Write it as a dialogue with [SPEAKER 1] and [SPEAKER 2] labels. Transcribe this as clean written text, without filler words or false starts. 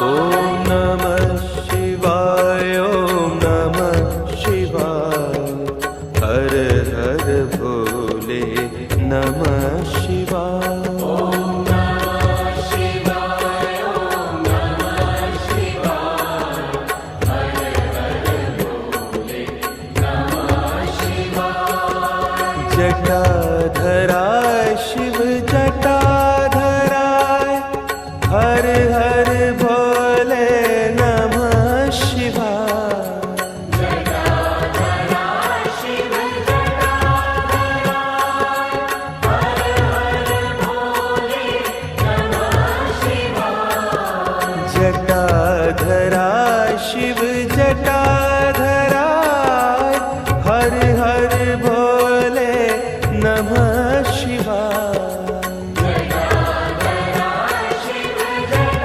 [SPEAKER 1] ॐ नमः शिवाय, ॐ नमः शिवाय। हर हर भोले नमः शिवाय। जटाधराय शिव जटाधराय, हर हर भोले नमः शिवाय।
[SPEAKER 2] जटाधराय शिव जटाधराय, हर हर भोले नमः शिवाय।
[SPEAKER 1] जटाधराय शिव जटाधराय,